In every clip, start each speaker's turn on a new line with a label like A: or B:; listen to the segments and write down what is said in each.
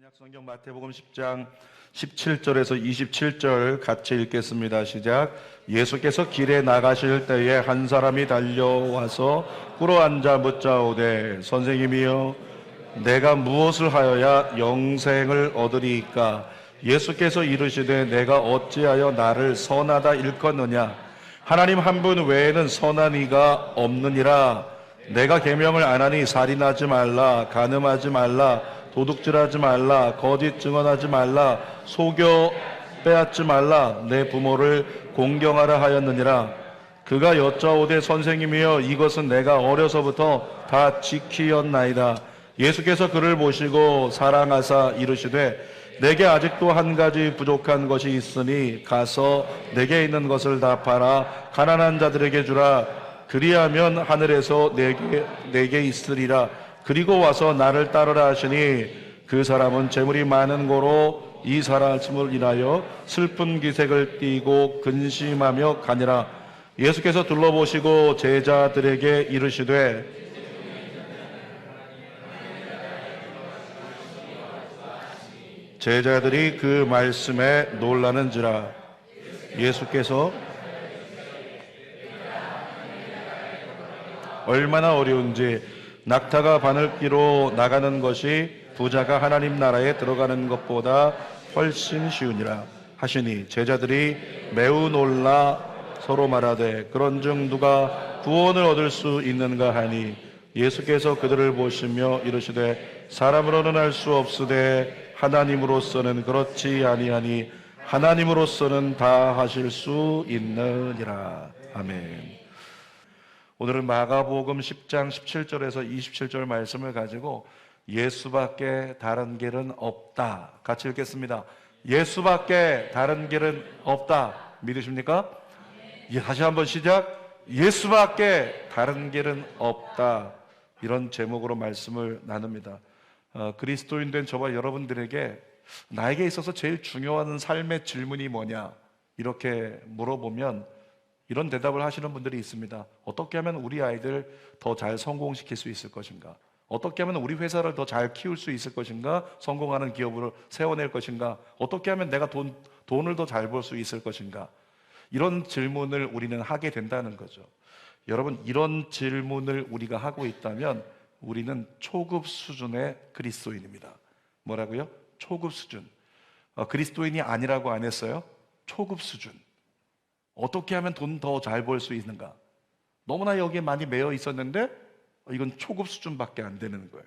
A: 신약성경 마태복음 10장 17절에서 27절 같이 읽겠습니다. 시작. 예수께서 길에 나가실 때에 한 사람이 달려와서 꿇어앉아 묻자오되 선생님이여 내가 무엇을 하여야 영생을 얻으리이까? 예수께서 이르시되 내가 어찌하여 나를 선하다 일컫느냐? 하나님 한 분 외에는 선한 이가 없느니라. 내가 계명을 안 하니 살인하지 말라, 간음하지 말라, 도둑질하지 말라, 거짓 증언하지 말라, 속여 빼앗지 말라, 내 부모를 공경하라 하였느니라. 그가 여짜오되 선생님이여 이것은 내가 어려서부터 다 지키었나이다. 예수께서 그를 보시고 사랑하사 이르시되 내게 아직도 한 가지 부족한 것이 있으니 가서 내게 있는 것을 다 팔아 가난한 자들에게 주라. 그리하면 하늘에서 내게 있으리라. 그리고 와서 나를 따르라 하시니 그 사람은 재물이 많은 고로 이 사람을 인하여 슬픈 기색을 띠고 근심하며 가니라. 예수께서 둘러보시고 제자들에게 이르시되 제자들이 그 말씀에 놀라는지라. 예수께서 얼마나 어려운지 낙타가 바늘기로 나가는 것이 부자가 하나님 나라에 들어가는 것보다 훨씬 쉬우니라 하시니 제자들이 매우 놀라 서로 말하되 그런즉 누가 구원을 얻을 수 있는가 하니 예수께서 그들을 보시며 이르시되 사람으로는 할 수 없으되 하나님으로서는 그렇지 아니하니 하나님으로서는 다 하실 수 있느니라. 아멘. 오늘은 마가복음 10장 17절에서 27절 말씀을 가지고 예수밖에 다른 길은 없다 같이 읽겠습니다. 예수밖에 다른 길은 없다. 믿으십니까? 다시 한번 시작. 예수밖에 다른 길은 없다. 이런 제목으로 말씀을 나눕니다. 그리스도인 된 저와 여러분들에게 나에게 있어서 제일 중요한 삶의 질문이 뭐냐 이렇게 물어보면 이런 대답을 하시는 분들이 있습니다. 어떻게 하면 우리 아이들 더 잘 성공시킬 수 있을 것인가? 어떻게 하면 우리 회사를 더 잘 키울 수 있을 것인가? 성공하는 기업을 세워낼 것인가? 어떻게 하면 내가 돈을 더 잘 벌 수 있을 것인가? 이런 질문을 우리는 하게 된다는 거죠. 여러분, 이런 질문을 우리가 하고 있다면 우리는 초급 수준의 그리스도인입니다. 뭐라고요? 초급 수준. 그리스도인이 아니라고 안 했어요? 초급 수준. 어떻게 하면 돈 더 잘 벌 수 있는가? 너무나 여기에 많이 매여 있었는데 이건 초급 수준밖에 안 되는 거예요.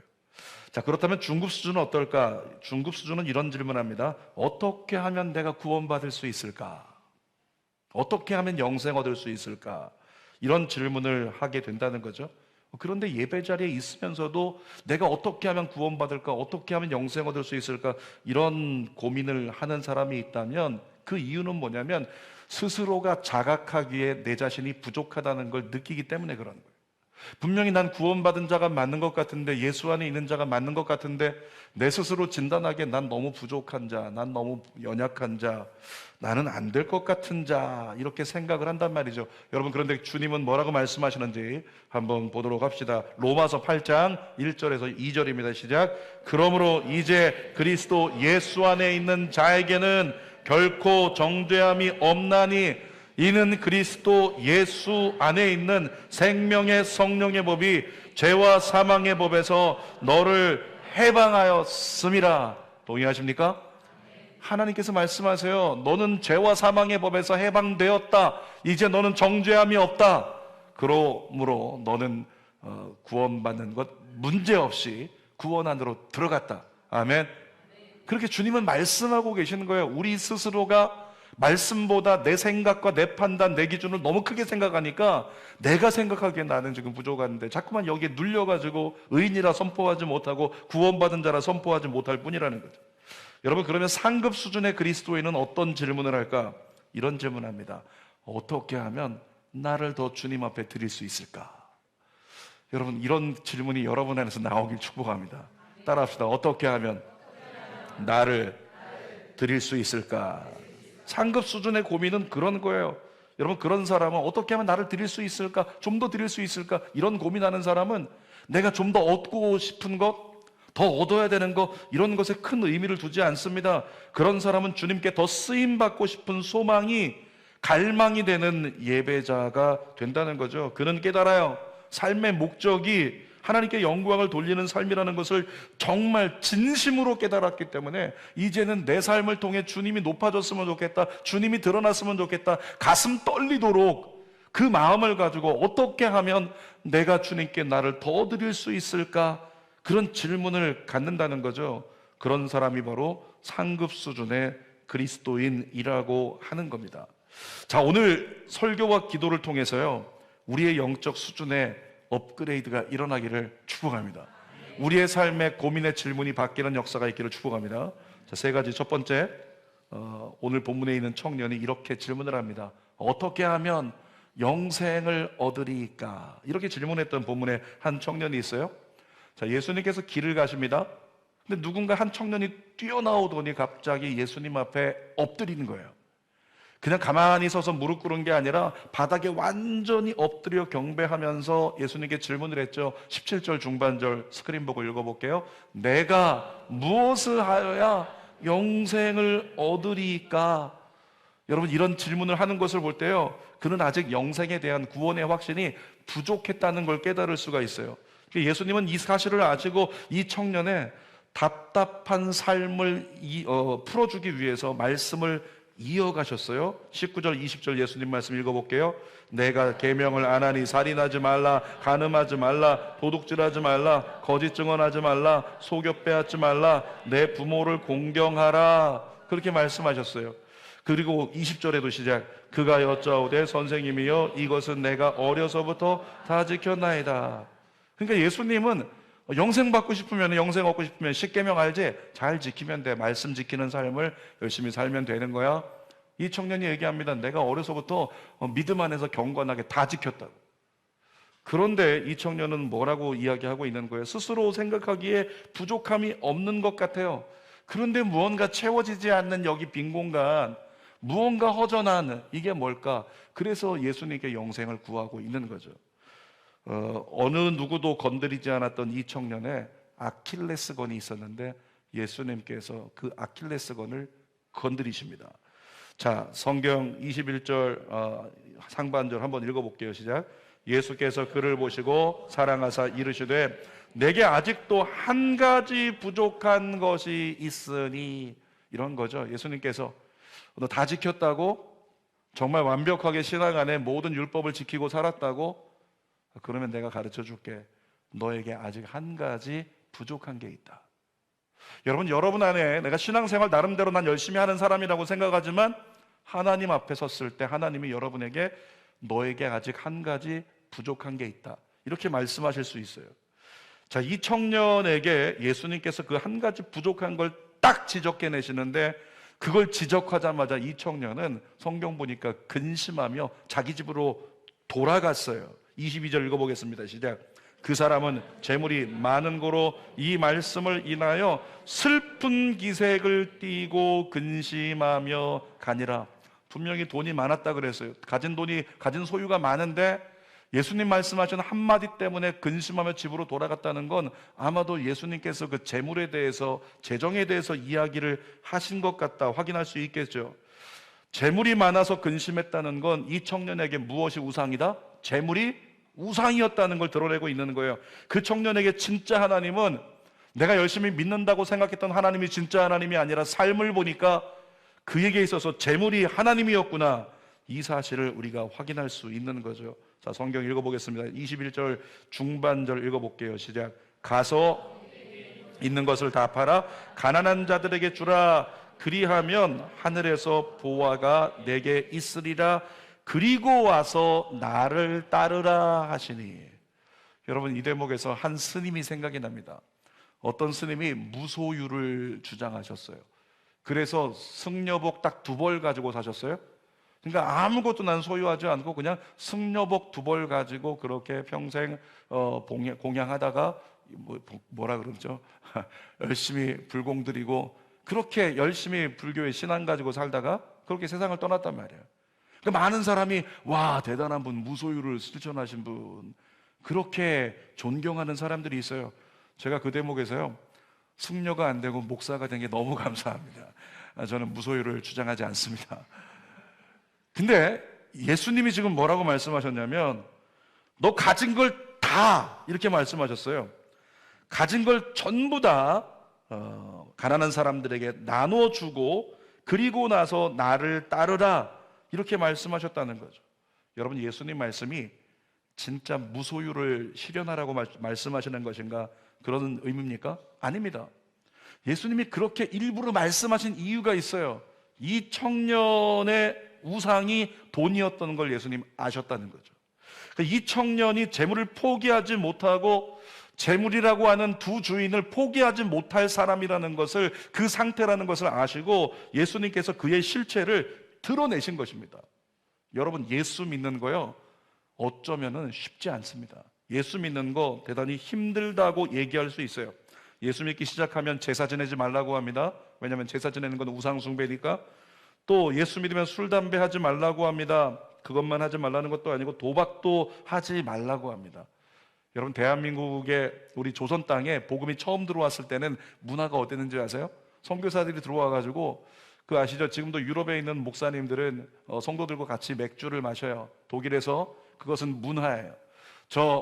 A: 자, 그렇다면 중급 수준은 어떨까? 중급 수준은 이런 질문합니다. 어떻게 하면 내가 구원받을 수 있을까? 어떻게 하면 영생 얻을 수 있을까? 이런 질문을 하게 된다는 거죠. 그런데 예배 자리에 있으면서도 내가 어떻게 하면 구원받을까? 어떻게 하면 영생 얻을 수 있을까? 이런 고민을 하는 사람이 있다면 그 이유는 뭐냐면 스스로가 자각하기에 내 자신이 부족하다는 걸 느끼기 때문에 그런 거예요. 분명히 난 구원받은 자가 맞는 것 같은데, 예수 안에 있는 자가 맞는 것 같은데 내 스스로 진단하기에 난 너무 부족한 자, 난 너무 연약한 자, 나는 안 될 것 같은 자, 이렇게 생각을 한단 말이죠. 여러분, 그런데 주님은 뭐라고 말씀하시는지 한번 보도록 합시다. 로마서 8장 1절에서 2절입니다. 시작. 그러므로 이제 그리스도 예수 안에 있는 자에게는 결코 정죄함이 없나니 이는 그리스도 예수 안에 있는 생명의 성령의 법이 죄와 사망의 법에서 너를 해방하였음이라. 동의하십니까? 하나님께서 말씀하세요. 너는 죄와 사망의 법에서 해방되었다. 이제 너는 정죄함이 없다. 그러므로 너는 구원받는 것 문제없이 구원 안으로 들어갔다. 아멘. 그렇게 주님은 말씀하고 계시는 거예요. 우리 스스로가 말씀보다 내 생각과 내 판단, 내 기준을 너무 크게 생각하니까 내가 생각하기에 나는 지금 부족한데 자꾸만 여기에 눌려가지고 의인이라 선포하지 못하고 구원받은 자라 선포하지 못할 뿐이라는 거죠. 여러분, 그러면 상급 수준의 그리스도인은 어떤 질문을 할까? 이런 질문합니다. 어떻게 하면 나를 더 주님 앞에 드릴 수 있을까? 여러분, 이런 질문이 여러분 안에서 나오길 축복합니다. 따라합시다. 어떻게 하면 나를 드릴 수 있을까? 상급 수준의 고민은 그런 거예요. 여러분, 그런 사람은 어떻게 하면 나를 드릴 수 있을까? 좀 더 드릴 수 있을까? 이런 고민하는 사람은 내가 좀 더 얻고 싶은 것, 더 얻어야 되는 거, 이런 것에 큰 의미를 두지 않습니다. 그런 사람은 주님께 더 쓰임받고 싶은 소망이, 갈망이 되는 예배자가 된다는 거죠. 그는 깨달아요. 삶의 목적이 하나님께 영광을 돌리는 삶이라는 것을 정말 진심으로 깨달았기 때문에 이제는 내 삶을 통해 주님이 높아졌으면 좋겠다, 주님이 드러났으면 좋겠다, 가슴 떨리도록 그 마음을 가지고 어떻게 하면 내가 주님께 나를 더 드릴 수 있을까, 그런 질문을 갖는다는 거죠. 그런 사람이 바로 상급 수준의 그리스도인이라고 하는 겁니다. 자, 오늘 설교와 기도를 통해서요, 우리의 영적 수준의 업그레이드가 일어나기를 축복합니다. 우리의 삶의 고민의 질문이 바뀌는 역사가 있기를 축복합니다. 자, 세 가지. 첫 번째, 오늘 본문에 있는 청년이 이렇게 질문을 합니다. 어떻게 하면 영생을 얻으리까? 이렇게 질문했던 본문에 한 청년이 있어요. 자, 예수님께서 길을 가십니다. 근데 누군가 한 청년이 뛰어나오더니 갑자기 예수님 앞에 엎드리는 거예요. 그냥 가만히 서서 무릎 꿇은 게 아니라 바닥에 완전히 엎드려 경배하면서 예수님께 질문을 했죠. 17절 중반절 스크린 보고 읽어볼게요. 내가 무엇을 하여야 영생을 얻으리까? 여러분, 이런 질문을 하는 것을 볼 때요, 그는 아직 영생에 대한 구원의 확신이 부족했다는 걸 깨달을 수가 있어요. 예수님은 이 사실을 아시고 이 청년의 답답한 삶을 풀어주기 위해서 말씀을 이어가셨어요. 19절 20절 예수님 말씀 읽어볼게요. 내가 계명을 안 하니 살인하지 말라, 간음하지 말라, 도둑질하지 말라, 거짓 증언하지 말라, 속여 빼앗지 말라, 내 부모를 공경하라, 그렇게 말씀하셨어요. 그리고 20절에도 시작, 그가 여짜오되 선생님이여 이것은 내가 어려서부터 다 지켰나이다. 그러니까 예수님은 영생 받고 싶으면, 영생 얻고 싶으면 십계명 알지? 잘 지키면 돼. 말씀 지키는 삶을 열심히 살면 되는 거야. 이 청년이 얘기합니다. 내가 어려서부터 믿음 안에서 경건하게 다 지켰다고. 그런데 이 청년은 뭐라고 이야기하고 있는 거예요? 스스로 생각하기에 부족함이 없는 것 같아요. 그런데 무언가 채워지지 않는 여기 빈 공간, 무언가 허전한, 이게 뭘까? 그래서 예수님께 영생을 구하고 있는 거죠. 어느 누구도 건드리지 않았던 이 청년의 아킬레스건이 있었는데 예수님께서 그 아킬레스건을 건드리십니다. 자, 성경 21절 상반절 한번 읽어볼게요. 시작. 예수께서 그를 보시고 사랑하사 이르시되 내게 아직도 한 가지 부족한 것이 있으니, 이런 거죠. 예수님께서 너 다 지켰다고? 정말 완벽하게 신앙 안에 모든 율법을 지키고 살았다고? 그러면 내가 가르쳐 줄게. 너에게 아직 한 가지 부족한 게 있다. 여러분 안에 내가 신앙생활 나름대로 난 열심히 하는 사람이라고 생각하지만 하나님 앞에 섰을 때 하나님이 여러분에게 너에게 아직 한 가지 부족한 게 있다, 이렇게 말씀하실 수 있어요. 자, 이 청년에게 예수님께서 그 한 가지 부족한 걸 딱 지적해내시는데, 그걸 지적하자마자 이 청년은 성경 보니까 근심하며 자기 집으로 돌아갔어요. 22절 읽어보겠습니다. 시작. 그 사람은 재물이 많은 고로 이 말씀을 인하여 슬픈 기색을 띠고 근심하며 가니라. 분명히 돈이 많았다 그랬어요. 가진 소유가 많은데 예수님 말씀하신 한마디 때문에 근심하며 집으로 돌아갔다는 건 아마도 예수님께서 그 재물에 대해서, 재정에 대해서 이야기를 하신 것 같다 확인할 수 있겠죠. 재물이 많아서 근심했다는 건 이 청년에게 무엇이 우상이다? 재물이 우상이었다는 걸 드러내고 있는 거예요. 그 청년에게 진짜 하나님은, 내가 열심히 믿는다고 생각했던 하나님이 진짜 하나님이 아니라 삶을 보니까 그에게 있어서 재물이 하나님이었구나, 이 사실을 우리가 확인할 수 있는 거죠. 자, 성경 읽어보겠습니다. 21절 중반절 읽어볼게요. 시작. 가서 있는 것을 다 팔아 가난한 자들에게 주라. 그리하면 하늘에서 보화가 내게 있으리라. 그리고 와서 나를 따르라 하시니. 여러분, 이 대목에서 한 스님이 생각이 납니다. 어떤 스님이 무소유를 주장하셨어요. 그래서 승려복 딱 2벌 가지고 사셨어요. 그러니까 아무것도 난 소유하지 않고 그냥 승려복 2벌 가지고 그렇게 평생 공양하다가 뭐라 그러죠? 열심히 불공드리고 그렇게 열심히 불교의 신앙 가지고 살다가 그렇게 세상을 떠났단 말이에요. 그러니까 많은 사람이 와, 대단한 분, 무소유를 실천하신 분, 그렇게 존경하는 사람들이 있어요. 제가 그 대목에서요, 숙녀가 안 되고 목사가 된 게 너무 감사합니다. 저는 무소유를 주장하지 않습니다. 근데 예수님이 지금 뭐라고 말씀하셨냐면 너 가진 걸 다 이렇게 말씀하셨어요. 가진 걸 전부 다 가난한 사람들에게 나눠주고 그리고 나서 나를 따르라 이렇게 말씀하셨다는 거죠. 여러분, 예수님 말씀이 진짜 무소유를 실현하라고 말씀하시는 것인가 그런 의미입니까? 아닙니다. 예수님이 그렇게 일부러 말씀하신 이유가 있어요. 이 청년의 우상이 돈이었던 걸 예수님 아셨다는 거죠. 이 청년이 재물을 포기하지 못하고 재물이라고 하는 두 주인을 포기하지 못할 사람이라는 것을, 그 상태라는 것을 아시고 예수님께서 그의 실체를 드러내신 것입니다. 여러분, 예수 믿는 거요, 어쩌면은 쉽지 않습니다. 예수 믿는 거 대단히 힘들다고 얘기할 수 있어요. 예수 믿기 시작하면 제사 지내지 말라고 합니다. 왜냐하면 제사 지내는 건 우상 숭배니까. 또 예수 믿으면 술, 담배 하지 말라고 합니다. 그것만 하지 말라는 것도 아니고 도박도 하지 말라고 합니다. 여러분, 대한민국의 우리 조선 땅에 복음이 처음 들어왔을 때는 문화가 어땠는지 아세요? 선교사들이 들어와가지고, 그 아시죠? 지금도 유럽에 있는 목사님들은 성도들과 같이 맥주를 마셔요. 독일에서. 그것은 문화예요.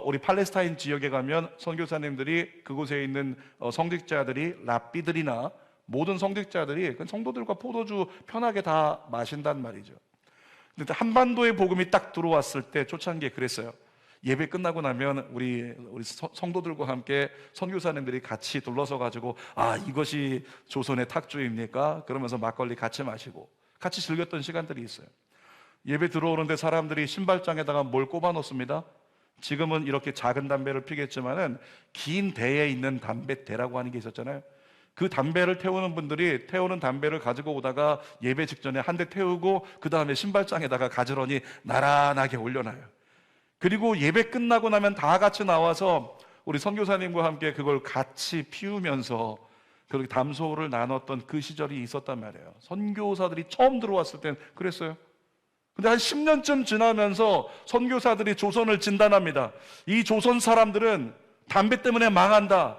A: 우리 팔레스타인 지역에 가면 선교사님들이, 그곳에 있는 성직자들이, 랍비들이나 모든 성직자들이 성도들과 포도주 편하게 다 마신단 말이죠. 근데 한반도의 복음이 딱 들어왔을 때 초창기에 그랬어요. 예배 끝나고 나면 우리 성도들과 함께 선교사님들이 같이 둘러서 가지고, 이것이 조선의 탁주입니까? 그러면서 막걸리 같이 마시고 같이 즐겼던 시간들이 있어요. 예배 들어오는데 사람들이 신발장에다가 뭘 꼽아 놓습니다. 지금은 이렇게 작은 담배를 피겠지만은 긴 대에 있는 담배대라고 하는 게 있었잖아요. 그 담배를 태우는 분들이 태우는 담배를 가지고 오다가 예배 직전에 한 대 태우고 그 다음에 신발장에다가 가지런히 나란하게 올려놔요. 그리고 예배 끝나고 나면 다 같이 나와서 우리 선교사님과 함께 그걸 같이 피우면서 그렇게 담소를 나눴던 그 시절이 있었단 말이에요. 선교사들이 처음 들어왔을 땐 그랬어요. 근데 한 10년쯤 지나면서 선교사들이 조선을 진단합니다. 이 조선 사람들은 담배 때문에 망한다.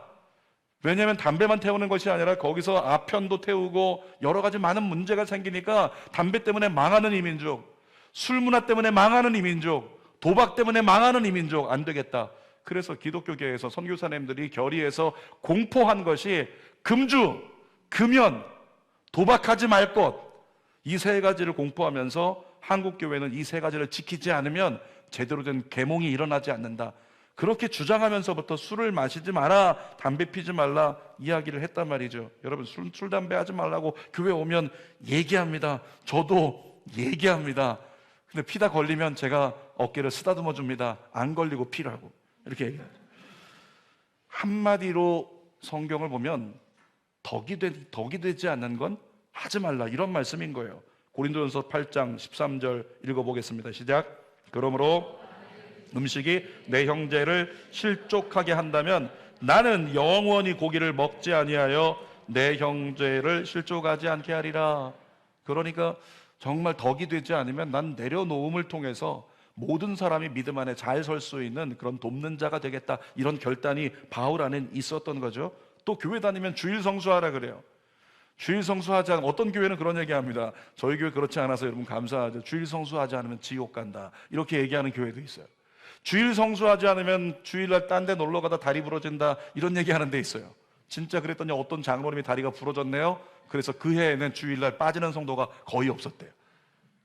A: 왜냐하면 담배만 태우는 것이 아니라 거기서 아편도 태우고 여러 가지 많은 문제가 생기니까 담배 때문에 망하는 이 민족, 술 문화 때문에 망하는 이 민족, 도박 때문에 망하는 이 민족, 안 되겠다. 그래서 기독교계에서 선교사님들이 결의해서 공포한 것이 금주, 금연, 도박하지 말 것, 이 세 가지를 공포하면서 한국교회는 이 세 가지를 지키지 않으면 제대로 된 계몽이 일어나지 않는다. 그렇게 주장하면서부터 술을 마시지 마라, 담배 피지 말라 이야기를 했단 말이죠. 여러분, 술 담배 하지 말라고 교회 오면 얘기합니다. 저도 얘기합니다. 근데 피다 걸리면 제가 어깨를 쓰다듬어 줍니다. 안 걸리고 피라고 이렇게 얘기하죠. 한마디로 성경을 보면 덕이 되지 않는 건 하지 말라, 이런 말씀인 거예요. 고린도전서 8장 13절 읽어보겠습니다. 시작. 그러므로 음식이 내 형제를 실족하게 한다면 나는 영원히 고기를 먹지 아니하여 내 형제를 실족하지 않게 하리라. 그러니까 정말 덕이 되지 않으면 난 내려놓음을 통해서 모든 사람이 믿음 안에 잘 설 수 있는 그런 돕는 자가 되겠다, 이런 결단이 바울 안에 있었던 거죠. 또 교회 다니면 주일 성수하라 그래요. 주일 성수하지 않으면, 어떤 교회는 그런 얘기합니다. 저희 교회 그렇지 않아서 여러분 감사하죠. 주일 성수하지 않으면 지옥 간다, 이렇게 얘기하는 교회도 있어요. 주일 성수하지 않으면 주일날 딴 데 놀러 가다 다리 부러진다, 이런 얘기하는 데 있어요. 진짜 그랬더니 어떤 장로님이 다리가 부러졌네요. 그래서 그 해에는 주일날 빠지는 성도가 거의 없었대요.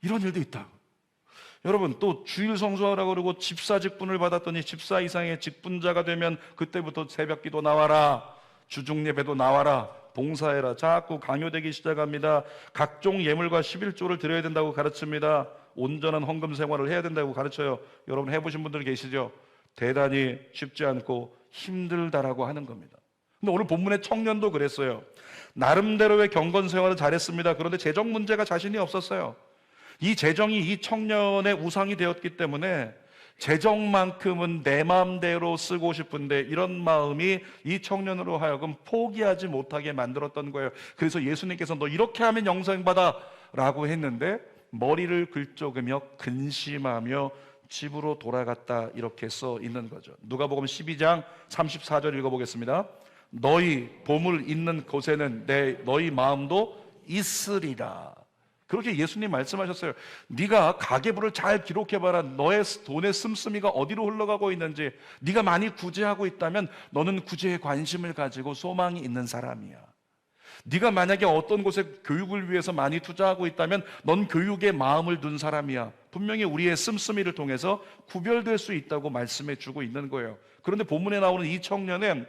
A: 이런 일도 있다. 여러분, 또 주일 성수하라고 그러고 집사 직분을 받았더니 집사 이상의 직분자가 되면 그때부터 새벽기도 나와라, 주중예배도 나와라, 봉사해라, 자꾸 강요되기 시작합니다. 각종 예물과 11조를 드려야 된다고 가르칩니다. 온전한 헌금 생활을 해야 된다고 가르쳐요. 여러분 해보신 분들 계시죠? 대단히 쉽지 않고 힘들다라고 하는 겁니다. 근데 오늘 본문의 청년도 그랬어요. 나름대로의 경건 생활을 잘했습니다. 그런데 재정 문제가 자신이 없었어요. 이 재정이 이 청년의 우상이 되었기 때문에 재정만큼은 내 마음대로 쓰고 싶은데, 이런 마음이 이 청년으로 하여금 포기하지 못하게 만들었던 거예요. 그래서 예수님께서 너 이렇게 하면 영생받아 라고 했는데 머리를 긁적이며 근심하며 집으로 돌아갔다, 이렇게 써 있는 거죠. 누가복음 12장 34절 읽어보겠습니다. 너희 보물 있는 곳에는 너희 마음도 있으리라. 그렇게 예수님 말씀하셨어요. 네가 가계부를 잘 기록해봐라. 너의 돈의 씀씀이가 어디로 흘러가고 있는지. 네가 많이 구제하고 있다면 너는 구제에 관심을 가지고 소망이 있는 사람이야. 네가 만약에 어떤 곳에 교육을 위해서 많이 투자하고 있다면 넌 교육에 마음을 둔 사람이야. 분명히 우리의 씀씀이를 통해서 구별될 수 있다고 말씀해 주고 있는 거예요. 그런데 본문에 나오는 이 청년은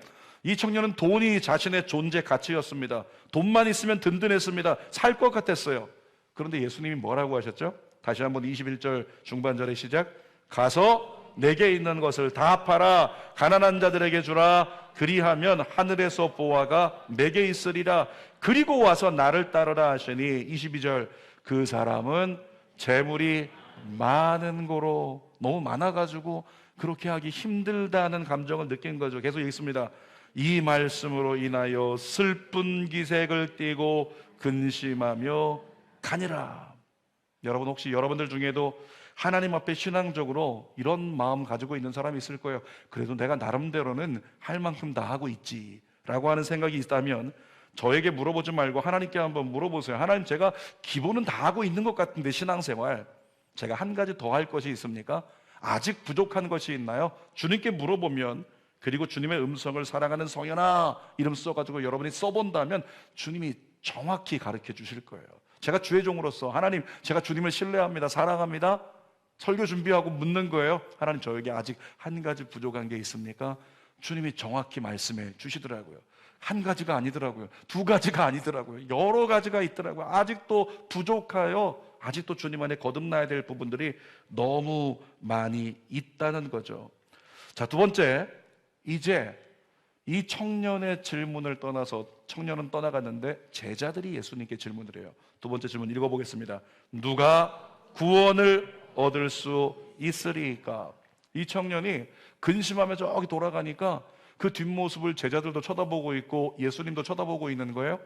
A: 돈이 자신의 존재 가치였습니다. 돈만 있으면 든든했습니다. 살 것 같았어요. 그런데 예수님이 뭐라고 하셨죠? 다시 한번 21절 중반절의 시작. 가서 내게 있는 것을 다 팔아 가난한 자들에게 주라. 그리하면 하늘에서 보화가 내게 있으리라. 그리고 와서 나를 따르라 하시니 22절 그 사람은 재물이 많은 고로 너무 많아가지고 그렇게 하기 힘들다는 감정을 느낀 거죠. 계속 읽습니다. 이 말씀으로 인하여 슬픈 기색을 띠고 근심하며 가니라. 여러분, 혹시 여러분들 중에도 하나님 앞에 신앙적으로 이런 마음 가지고 있는 사람이 있을 거예요. 그래도 내가 나름대로는 할 만큼 다 하고 있지 라고 하는 생각이 있다면 저에게 물어보지 말고 하나님께 한번 물어보세요. 하나님, 제가 기본은 다 하고 있는 것 같은데 신앙생활 제가 한 가지 더 할 것이 있습니까? 아직 부족한 것이 있나요? 주님께 물어보면, 그리고 주님의 음성을 사랑하는 성현아 이름 써가지고 여러분이 써본다면 주님이 정확히 가르쳐 주실 거예요. 제가 주의 종으로서 하나님, 제가 주님을 신뢰합니다, 사랑합니다, 설교 준비하고 묻는 거예요. 하나님, 저에게 아직 한 가지 부족한 게 있습니까? 주님이 정확히 말씀해 주시더라고요. 한 가지가 아니더라고요. 두 가지가 아니더라고요. 여러 가지가 있더라고요. 아직도 부족해요. 아직도 주님 안에 거듭나야 될 부분들이 너무 많이 있다는 거죠. 자, 두 번째, 이제 이 청년의 질문을 떠나서 청년은 떠나갔는데 제자들이 예수님께 질문을 해요. 두 번째 질문 읽어보겠습니다. 누가 구원을 얻을 수 있으리까? 이 청년이 근심하며 저기 돌아가니까 그 뒷모습을 제자들도 쳐다보고 있고 예수님도 쳐다보고 있는 거예요.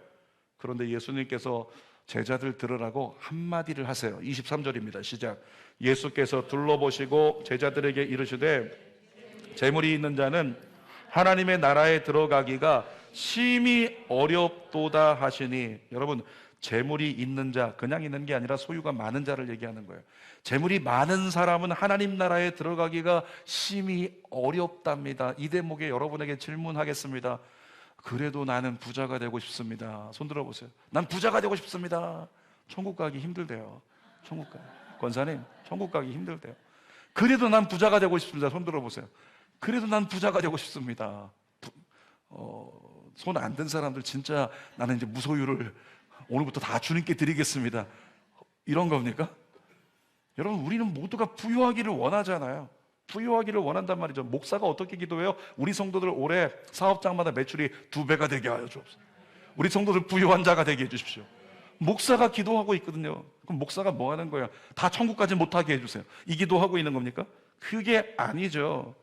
A: 그런데 예수님께서 제자들 들으라고 한마디를 하세요. 23절입니다. 시작. 예수께서 둘러보시고 제자들에게 이르시되 재물이 있는 자는 하나님의 나라에 들어가기가 심히 어렵도다 하시니, 여러분, 재물이 있는 자, 그냥 있는 게 아니라 소유가 많은 자를 얘기하는 거예요. 재물이 많은 사람은 하나님 나라에 들어가기가 심히 어렵답니다. 이 대목에 여러분에게 질문하겠습니다. 그래도 나는 부자가 되고 싶습니다. 손 들어보세요. 난 부자가 되고 싶습니다. 천국 가기 힘들대요. 천국 가기. 권사님, 천국 가기 힘들대요. 그래도 난 부자가 되고 싶습니다. 손 들어보세요. 그래도 난 부자가 되고 싶습니다. 손 안 든 사람들 진짜 나는 이제 무소유를 오늘부터 다 주님께 드리겠습니다. 이런 겁니까? 여러분, 우리는 모두가 부유하기를 원하잖아요. 부유하기를 원한단 말이죠. 목사가 어떻게 기도해요? 우리 성도들 올해 사업장마다 매출이 2배가 되게 하여 주옵소서. 우리 성도들 부유한 자가 되게 해주십시오. 목사가 기도하고 있거든요. 그럼 목사가 뭐 하는 거예요? 다 천국까지 못하게 해주세요. 이 기도하고 있는 겁니까? 그게 아니죠.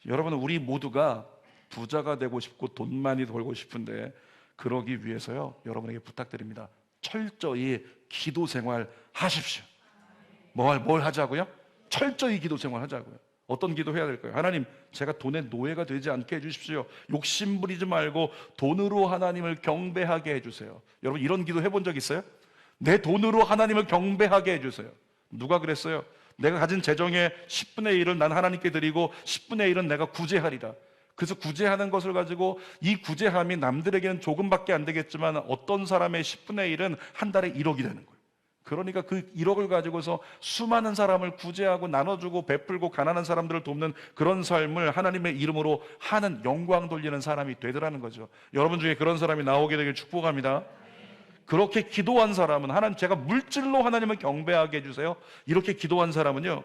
A: 여러분, 우리 모두가 부자가 되고 싶고 돈 많이 벌고 싶은데 그러기 위해서요, 여러분에게 부탁드립니다. 철저히 기도 생활 하십시오. 뭘 하자고요? 철저히 기도 생활 하자고요. 어떤 기도 해야 될까요? 하나님, 제가 돈의 노예가 되지 않게 해주십시오. 욕심 부리지 말고 돈으로 하나님을 경배하게 해주세요. 여러분, 이런 기도 해본 적 있어요? 내 돈으로 하나님을 경배하게 해주세요. 누가 그랬어요? 내가 가진 재정의 10분의 1을 난 하나님께 드리고 10분의 1은 내가 구제하리라. 그래서 구제하는 것을 가지고 이 구제함이 남들에게는 조금밖에 안 되겠지만 어떤 사람의 10분의 1은 한 달에 1억이 되는 거예요. 그러니까 그 1억을 가지고서 수많은 사람을 구제하고 나눠주고 베풀고 가난한 사람들을 돕는 그런 삶을 하나님의 이름으로 하는, 영광 돌리는 사람이 되더라는 거죠. 여러분 중에 그런 사람이 나오게 되길 축복합니다. 그렇게 기도한 사람은, 하나님, 제가 물질로 하나님을 경배하게 해주세요. 이렇게 기도한 사람은요,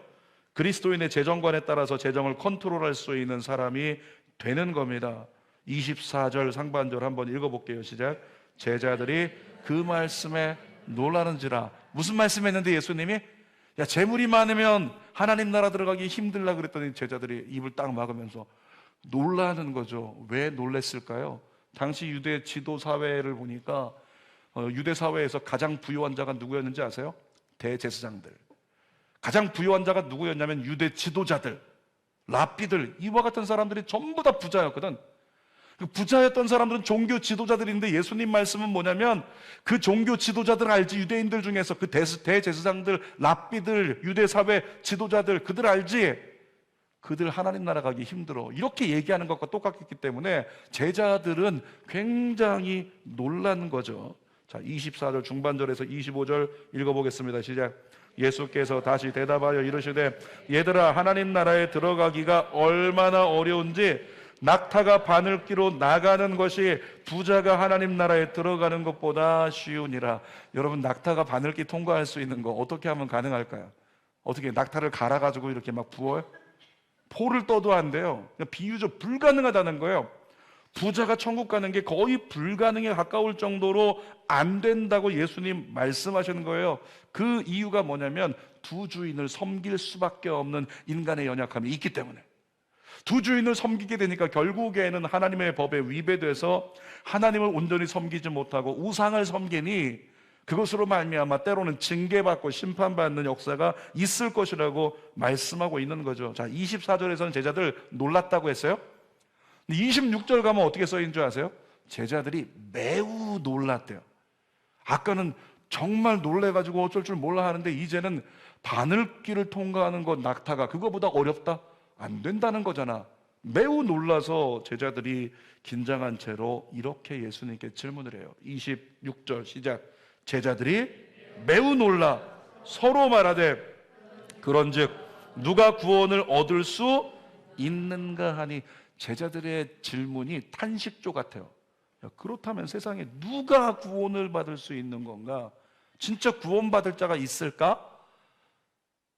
A: 그리스도인의 재정관에 따라서 재정을 컨트롤할 수 있는 사람이 되는 겁니다. 24절 상반절 한번 읽어볼게요. 시작. 제자들이 그 말씀에 놀라는지라. 무슨 말씀했는데 예수님이? 야, 재물이 많으면 하나님 나라 들어가기 힘들라 그랬더니 제자들이 입을 딱 막으면서 놀라는 거죠. 왜 놀랬을까요? 당시 유대 지도 사회를 보니까 유대 사회에서 가장 부유한 자가 누구였는지 아세요? 대제사장들. 가장 부유한 자가 누구였냐면 유대 지도자들, 랍비들, 이와 같은 사람들이 전부 다 부자였거든. 부자였던 사람들은 종교 지도자들인데 예수님 말씀은 뭐냐면 그 종교 지도자들 알지? 유대인들 중에서 그 대제사장들, 랍비들, 유대사회 지도자들 그들 알지? 그들 하나님 나라 가기 힘들어. 이렇게 얘기하는 것과 똑같기 때문에 제자들은 굉장히 놀란 거죠. 자, 24절 중반절에서 25절 읽어보겠습니다. 시작. 예수께서 다시 대답하여 이르시되 얘들아 하나님 나라에 들어가기가 얼마나 어려운지 낙타가 바늘기로 나가는 것이 부자가 하나님 나라에 들어가는 것보다 쉬우니라. 여러분, 낙타가 바늘기 통과할 수 있는 거 어떻게 하면 가능할까요? 어떻게 낙타를 갈아가지고 이렇게 막 부어요? 포를 떠도 안 돼요. 비유적 불가능하다는 거예요. 부자가 천국 가는 게 거의 불가능에 가까울 정도로 안 된다고 예수님 말씀하시는 거예요. 그 이유가 뭐냐면 두 주인을 섬길 수밖에 없는 인간의 연약함이 있기 때문에. 두 주인을 섬기게 되니까 결국에는 하나님의 법에 위배돼서 하나님을 온전히 섬기지 못하고 우상을 섬기니 그것으로 말미암아 때로는 징계받고 심판받는 역사가 있을 것이라고 말씀하고 있는 거죠. 자, 24절에서는 제자들 놀랐다고 했어요. 26절 가면 어떻게 써있는 줄 아세요? 제자들이 매우 놀랐대요. 아까는 정말 놀래가지고 어쩔 줄 몰라 하는데 이제는 바늘길을 통과하는 것, 낙타가 그거보다 어렵다? 안 된다는 거잖아. 매우 놀라서 제자들이 긴장한 채로 이렇게 예수님께 질문을 해요. 26절 시작. 제자들이 매우 놀라 서로 말하되 그런즉 누가 구원을 얻을 수 있는가 하니. 제자들의 질문이 탄식조 같아요. 야, 그렇다면 세상에 누가 구원을 받을 수 있는 건가? 진짜 구원받을 자가 있을까?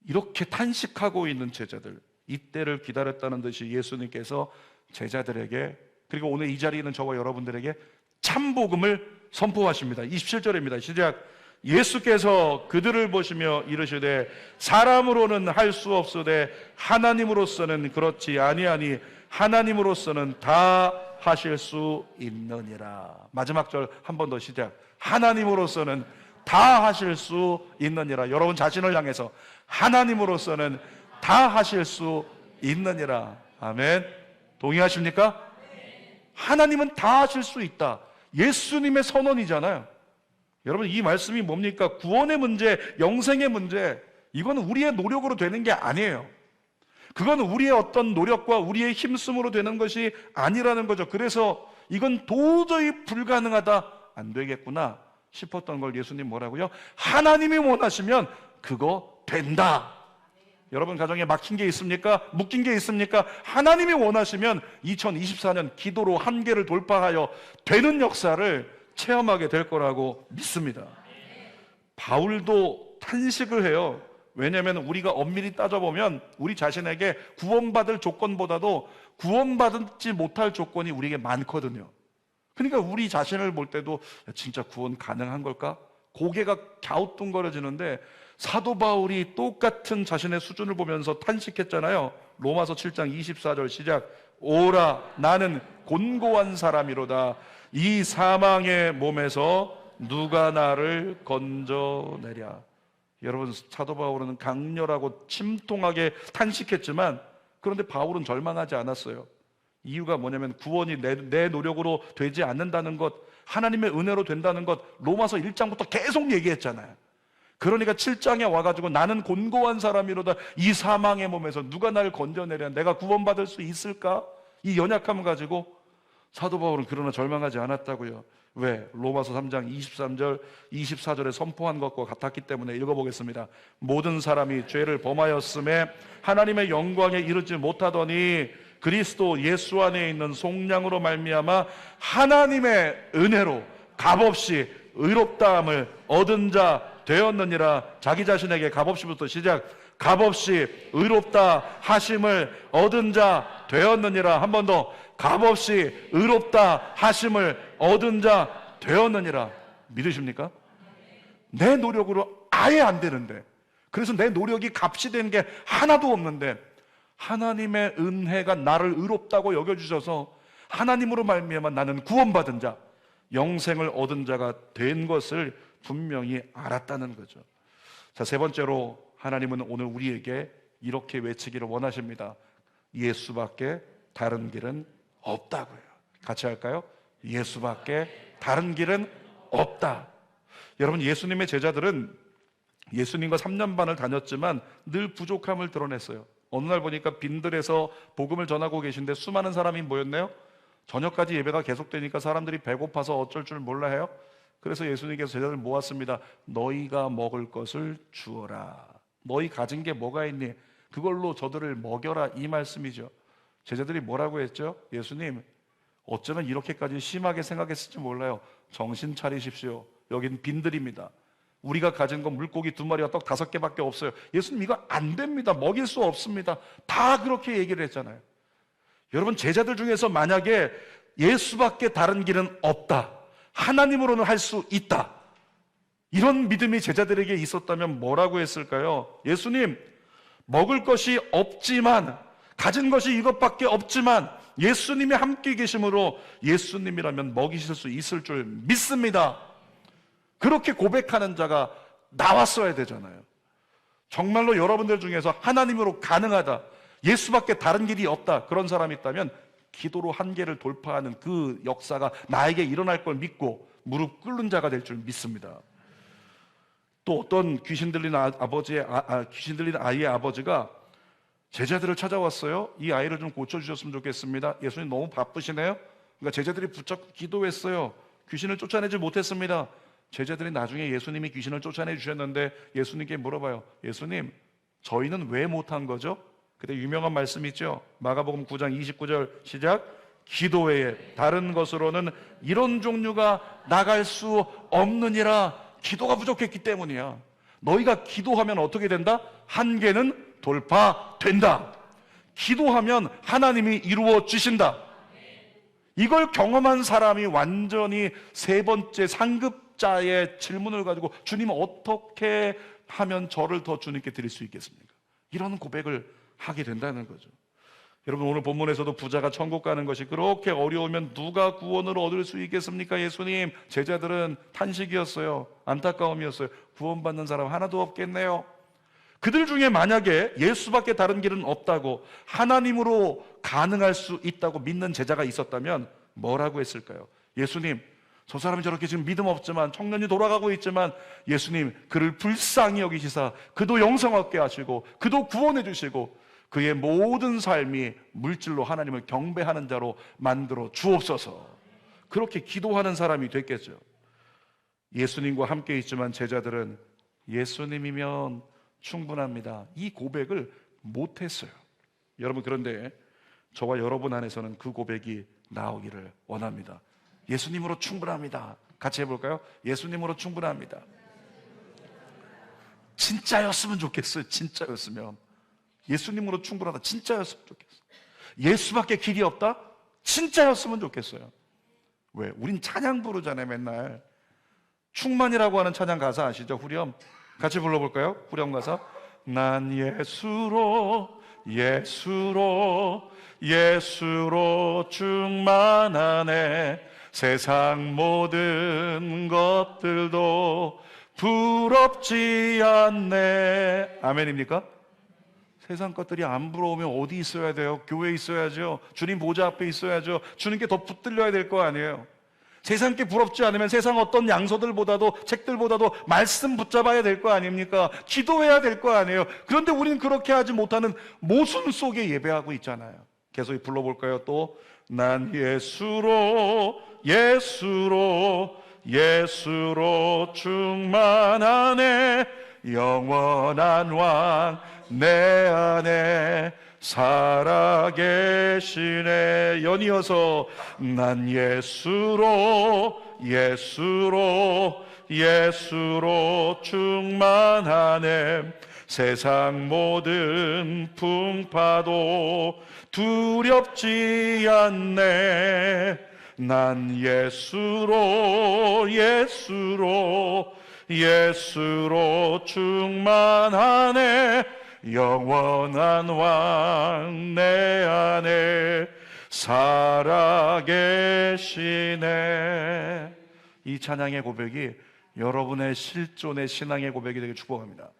A: 이렇게 탄식하고 있는 제자들, 이때를 기다렸다는 듯이 예수님께서 제자들에게, 그리고 오늘 이 자리에 있는 저와 여러분들에게 참복음을 선포하십니다. 27절입니다. 시작. 예수께서 그들을 보시며 이르시되 사람으로는 할 수 없으되 하나님으로서는 그렇지 아니하니 하나님으로서는 다 하실 수 있느니라. 마지막 절 한 번 더 시작. 하나님으로서는 다 하실 수 있느니라. 여러분 자신을 향해서 하나님으로서는 다 하실 수 있느니라. 아멘. 동의하십니까? 하나님은 다 하실 수 있다. 예수님의 선언이잖아요. 여러분, 이 말씀이 뭡니까? 구원의 문제, 영생의 문제, 이건 우리의 노력으로 되는 게 아니에요. 그건 우리의 어떤 노력과 우리의 힘쓰므로 되는 것이 아니라는 거죠. 그래서 이건 도저히 불가능하다, 안 되겠구나 싶었던 걸 예수님 뭐라고요? 하나님이 원하시면 그거 된다. 여러분 가정에 막힌 게 있습니까? 묶인 게 있습니까? 하나님이 원하시면 2024년 기도로 한계를 돌파하여 되는 역사를 체험하게 될 거라고 믿습니다. 바울도 탄식을 해요. 왜냐하면 우리가 엄밀히 따져보면 우리 자신에게 구원받을 조건보다도 구원받지 못할 조건이 우리에게 많거든요. 그러니까 우리 자신을 볼 때도 진짜 구원 가능한 걸까? 고개가 갸우뚱거려지는데 사도 바울이 똑같은 자신의 수준을 보면서 탄식했잖아요. 로마서 7장 24절 시작. 오라 나는 곤고한 사람이로다. 이 사망의 몸에서 누가 나를 건져내랴. 여러분, 사도 바울은 강렬하고 침통하게 탄식했지만 그런데 바울은 절망하지 않았어요. 이유가 뭐냐면 구원이 내 노력으로 되지 않는다는 것, 하나님의 은혜로 된다는 것, 로마서 1장부터 계속 얘기했잖아요. 그러니까 7장에 와가지고 나는 곤고한 사람이로다. 이 사망의 몸에서 누가 나를 건져내랴. 내가 구원받을 수 있을까? 이 연약함을 가지고 사도 바울은 그러나 절망하지 않았다고요. 왜? 로마서 3장 23절 24절에 선포한 것과 같았기 때문에 읽어보겠습니다. 모든 사람이 죄를 범하였음에 하나님의 영광에 이르지 못하더니 그리스도 예수 안에 있는 속량으로 말미암아 하나님의 은혜로 값없이 의롭다함을 얻은 자 되었느니라. 자기 자신에게 값없이부터 시작. 값없이 의롭다 하심을 얻은 자 되었느니라. 한 번 더. 값없이 의롭다 하심을 얻은 자 되었느니라. 믿으십니까? 내 노력으로 아예 안 되는데, 그래서 내 노력이 값이 된 게 하나도 없는데 하나님의 은혜가 나를 의롭다고 여겨주셔서 하나님으로 말미암아 나는 구원받은 자, 영생을 얻은 자가 된 것을 분명히 알았다는 거죠. 자, 세 번째로 하나님은 오늘 우리에게 이렇게 외치기를 원하십니다. 예수밖에 다른 길은 없다고요. 같이 할까요? 예수밖에 다른 길은 없다. 여러분, 예수님의 제자들은 예수님과 3년 반을 다녔지만 늘 부족함을 드러냈어요. 어느 날 보니까 빈들에서 복음을 전하고 계신데 수많은 사람이 모였네요. 저녁까지 예배가 계속되니까 사람들이 배고파서 어쩔 줄 몰라 해요. 그래서 예수님께서 제자들 모았습니다. 너희가 먹을 것을 주어라. 너희 가진 게 뭐가 있니? 그걸로 저들을 먹여라, 이 말씀이죠. 제자들이 뭐라고 했죠? 예수님, 어쩌면 이렇게까지 심하게 생각했을지 몰라요. 정신 차리십시오. 여긴 빈들입니다. 우리가 가진 건 물고기 2마리와 떡 5개밖에 없어요. 예수님, 이거 안 됩니다. 먹일 수 없습니다. 다 그렇게 얘기를 했잖아요. 여러분, 제자들 중에서 만약에 예수밖에 다른 길은 없다, 하나님으로는 할 수 있다, 이런 믿음이 제자들에게 있었다면 뭐라고 했을까요? 예수님, 먹을 것이 없지만, 가진 것이 이것밖에 없지만 예수님이 함께 계심으로 예수님이라면 먹이실 수 있을 줄 믿습니다. 그렇게 고백하는 자가 나왔어야 되잖아요. 정말로 여러분들 중에서 하나님으로 가능하다, 예수밖에 다른 길이 없다, 그런 사람이 있다면 기도로 한계를 돌파하는 그 역사가 나에게 일어날 걸 믿고 무릎 꿇는 자가 될 줄 믿습니다. 또 어떤 귀신 들린 아이의 아버지가 제자들을 찾아왔어요. 이 아이를 좀 고쳐주셨으면 좋겠습니다. 예수님 너무 바쁘시네요. 그러니까 제자들이 붙잡고 기도했어요. 귀신을 쫓아내지 못했습니다. 제자들이 나중에 예수님이 귀신을 쫓아내 주셨는데 예수님께 물어봐요. 예수님, 저희는 왜 못한 거죠? 그때 유명한 말씀 있죠. 마가복음 9장 29절 시작. 기도 외에 다른 것으로는 이런 종류가 나갈 수 없느니라. 기도가 부족했기 때문이야. 너희가 기도하면 어떻게 된다? 한계는 돌파된다. 기도하면 하나님이 이루어 주신다. 이걸 경험한 사람이 완전히 세 번째 상급자의 질문을 가지고 주님, 어떻게 하면 저를 더 주님께 드릴 수 있겠습니까? 이런 고백을 하게 된다는 거죠. 여러분, 오늘 본문에서도 부자가 천국 가는 것이 그렇게 어려우면 누가 구원을 얻을 수 있겠습니까? 예수님, 제자들은 탄식이었어요. 안타까움이었어요. 구원받는 사람 하나도 없겠네요. 그들 중에 만약에 예수밖에 다른 길은 없다고, 하나님으로 가능할 수 있다고 믿는 제자가 있었다면 뭐라고 했을까요? 예수님, 저 사람이 저렇게 지금 믿음 없지만, 청년이 돌아가고 있지만 예수님, 그를 불쌍히 여기시사 그도 영생 얻게 하시고 그도 구원해 주시고 그의 모든 삶이 물질로 하나님을 경배하는 자로 만들어 주옵소서. 그렇게 기도하는 사람이 됐겠죠. 예수님과 함께 있지만 제자들은 예수님이면 충분합니다, 이 고백을 못했어요. 여러분, 그런데 저와 여러분 안에서는 그 고백이 나오기를 원합니다. 예수님으로 충분합니다. 같이 해볼까요? 예수님으로 충분합니다. 진짜였으면 좋겠어요. 진짜였으면. 예수님으로 충분하다, 진짜였으면 좋겠어요. 예수밖에 길이 없다? 진짜였으면 좋겠어요. 왜? 우린 찬양 부르잖아요. 맨날 충만이라고 하는 찬양 가사 아시죠? 후렴 같이 불러볼까요? 후렴 가사. 난 예수로 충만하네. 세상 모든 것들도 부럽지 않네. 아멘입니까? 세상 것들이 안 부러우면 어디 있어야 돼요? 교회에 있어야죠. 주님 보좌 앞에 있어야죠. 주님께 더 붙들려야 될 거 아니에요. 세상 게 부럽지 않으면 세상 어떤 양서들보다도, 책들보다도 말씀 붙잡아야 될 거 아닙니까? 기도해야 될 거 아니에요. 그런데 우리는 그렇게 하지 못하는 모순 속에 예배하고 있잖아요. 계속 불러볼까요? 또 난 예수로 충만하네. 영원한 왕 내 안에 살아계시네. 연이어서 난 예수로 충만하네. 세상 모든 풍파도 두렵지 않네. 난 예수로 충만하네. 영원한 왕 내 안에 살아계시네. 이 찬양의 고백이 여러분의 실존의 신앙의 고백이 되길 축복합니다.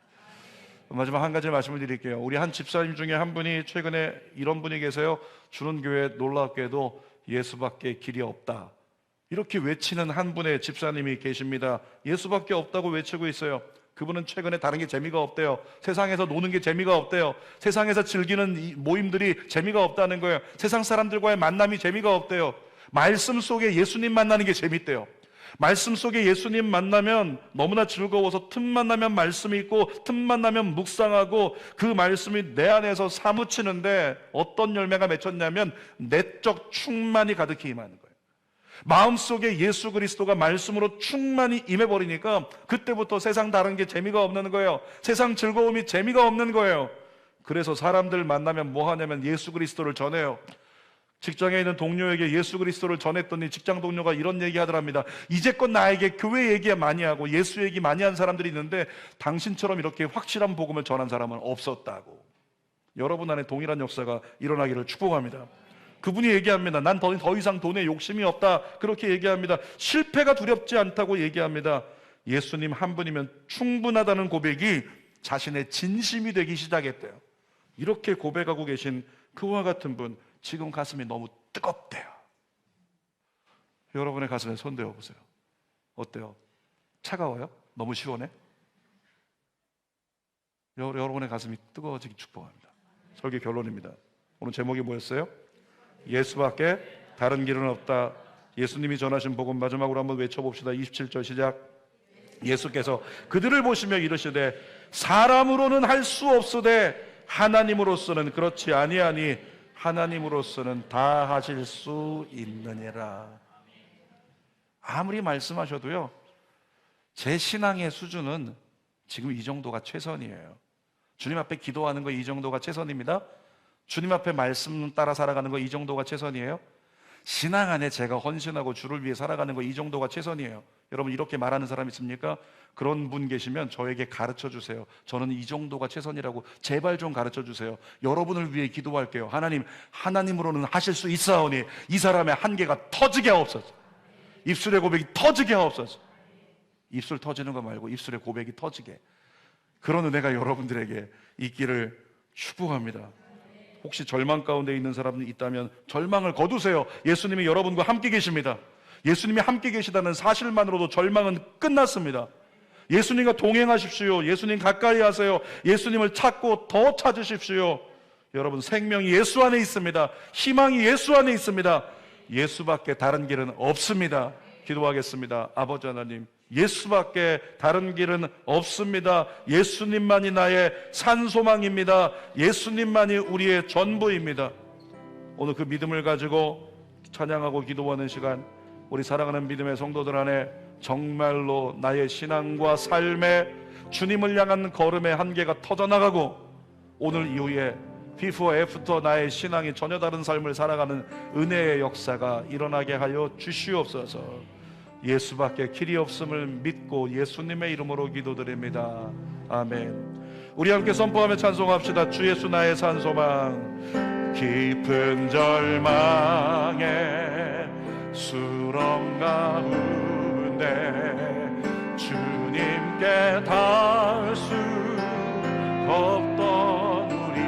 A: 마지막 한 가지 말씀을 드릴게요. 우리 한 집사님 중에 한 분이 최근에 이런 분이 계세요. 주는 교회 놀랍게도 예수밖에 길이 없다, 이렇게 외치는 한 분의 집사님이 계십니다. 예수밖에 없다고 외치고 있어요. 그분은 최근에 다른 게 재미가 없대요. 세상에서 노는 게 재미가 없대요. 세상에서 즐기는 이 모임들이 재미가 없다는 거예요. 세상 사람들과의 만남이 재미가 없대요. 말씀 속에 예수님 만나는 게 재밌대요. 말씀 속에 예수님 만나면 너무나 즐거워서 틈만 나면 말씀이 있고 틈만 나면 묵상하고 그 말씀이 내 안에서 사무치는데 어떤 열매가 맺혔냐면 내적 충만이 가득히 임하는 거예요. 마음속에 예수 그리스도가 말씀으로 충만히 임해버리니까 그때부터 세상 다른 게 재미가 없는 거예요. 세상 즐거움이 재미가 없는 거예요. 그래서 사람들 만나면 뭐 하냐면 예수 그리스도를 전해요. 직장에 있는 동료에게 예수 그리스도를 전했더니 직장 동료가 이런 얘기 하더랍니다. 이제껏 나에게 교회 얘기 많이 하고 예수 얘기 많이 한 사람들이 있는데 당신처럼 이렇게 확실한 복음을 전한 사람은 없었다고. 여러분 안에 동일한 역사가 일어나기를 축복합니다. 그분이 얘기합니다. 난 더 이상 돈에 욕심이 없다, 그렇게 얘기합니다. 실패가 두렵지 않다고 얘기합니다. 예수님 한 분이면 충분하다는 고백이 자신의 진심이 되기 시작했대요. 이렇게 고백하고 계신 그와 같은 분, 지금 가슴이 너무 뜨겁대요. 여러분의 가슴에 손 대어 보세요. 어때요? 차가워요? 너무 시원해? 여러분의 가슴이 뜨거워지기 축복합니다. 설교 결론입니다. 오늘 제목이 뭐였어요? 예수밖에 다른 길은 없다. 예수님이 전하신 복음 마지막으로 한번 외쳐봅시다. 27절 시작. 예수께서 그들을 보시며 이르시되 사람으로는 할 수 없으되 하나님으로서는 그렇지 아니하니 하나님으로서는 다 하실 수 있느니라. 아무리 말씀하셔도요, 제 신앙의 수준은 지금 이 정도가 최선이에요. 주님 앞에 기도하는 거 이 정도가 최선입니다. 주님 앞에 말씀 따라 살아가는 거 이 정도가 최선이에요. 신앙 안에 제가 헌신하고 주를 위해 살아가는 거 이 정도가 최선이에요. 여러분 이렇게 말하는 사람 있습니까? 그런 분 계시면 저에게 가르쳐 주세요. 저는 이 정도가 최선이라고 제발 좀 가르쳐 주세요. 여러분을 위해 기도할게요. 하나님, 하나님으로는 하실 수 있사오니 이 사람의 한계가 터지게 하옵소서. 입술의 고백이 터지게 하옵소서. 입술 터지는 거 말고 입술의 고백이 터지게, 그런 은혜가 여러분들에게 있기를 축복합니다. 혹시 절망 가운데 있는 사람이 있다면 절망을 거두세요. 예수님이 여러분과 함께 계십니다. 예수님이 함께 계시다는 사실만으로도 절망은 끝났습니다. 예수님과 동행하십시오. 예수님 가까이 하세요. 예수님을 찾고 더 찾으십시오. 여러분 생명이 예수 안에 있습니다. 희망이 예수 안에 있습니다. 예수밖에 다른 길은 없습니다. 기도하겠습니다. 아버지 하나님, 예수밖에 다른 길은 없습니다. 예수님만이 나의 산소망입니다. 예수님만이 우리의 전부입니다. 오늘 그 믿음을 가지고 찬양하고 기도하는 시간, 우리 사랑하는 믿음의 성도들 안에 정말로 나의 신앙과 삶에 주님을 향한 걸음의 한계가 터져나가고 오늘 이후에 비포 애프터 나의 신앙이 전혀 다른 삶을 살아가는 은혜의 역사가 일어나게 하여 주시옵소서. 예수밖에 길이 없음을 믿고 예수님의 이름으로 기도드립니다. 아멘. 우리 함께 선포하며 찬송합시다. 주 예수 나의 산소망. 깊은 절망에 수렁 가운데 주님께 닿을 수 없던 우리,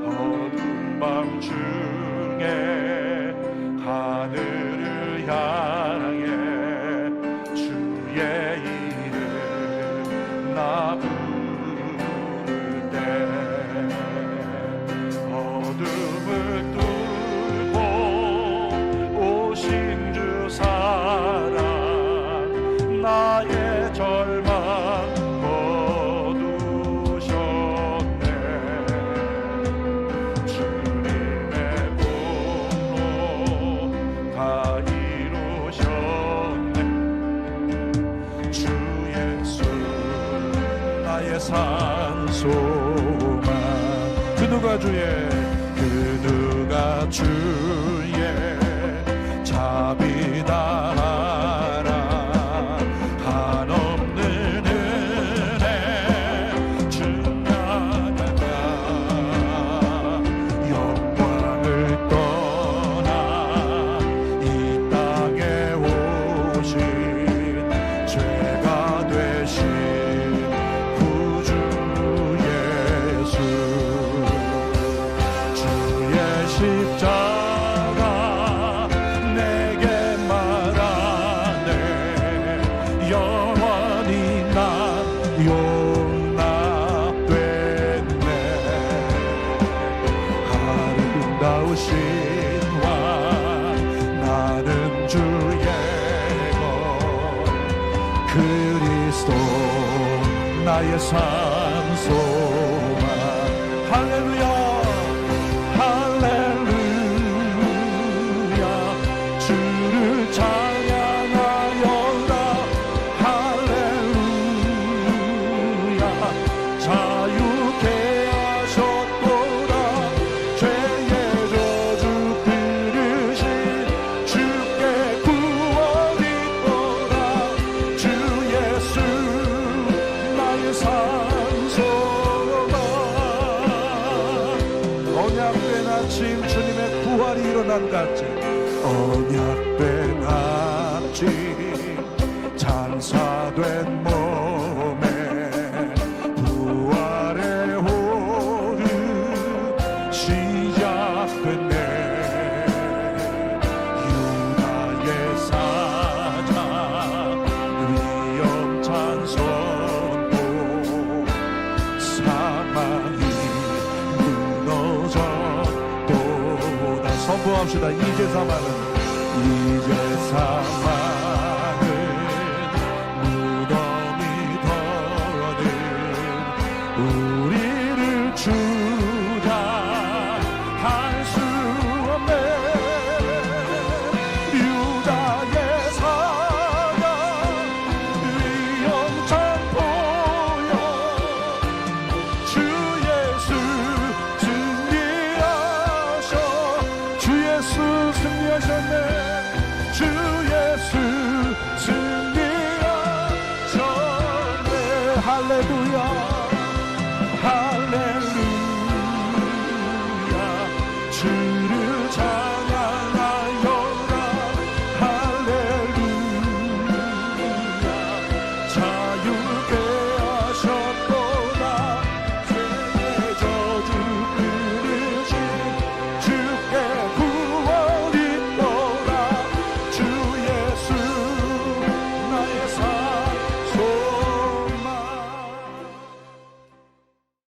A: 어두운 밤 중에 하늘을 향해 주의 이름 나 부를 때 어둠을 뚫고 오신 주 사랑 나의 절망 거두셨네. 주님의 공로 다 이루셨네. 주 예수 나의 산소망. 그 누가 주의 자비다 하라. 한없는 은혜 충만하다. 영광을 떠나 이 땅에 오신 죄가 되신 구주 예수. 주의 십자가
B: 영원히 난 용납됐네. 아름다우신 왕 나는 주의 것 그리스도 나의 산 소망. 할렐루야 할렐루야 주를 찬양하여라. 할렐루야 자유케 하셨도다. 죄의 저주 들으신 주께 구원 있도다. 주 예수 나의 산 소망. 언약된 아침 주님의 부활이 일어난 같이 언약된 아침 찬사된 몸에 부활의 오름 시작됐네. 유다의 사자 위엄찬 선포 사망이 무너졌도다. 선포합시다. 이제 사망은 무덤이 더는 우리를 주장할 수 없네. 유다의 사자 위엄찬 보혈 주 예수 승리하셔. 주 예수 승리하셨네. 주 예수 승리하셨네. 할렐루야 할렐루야 주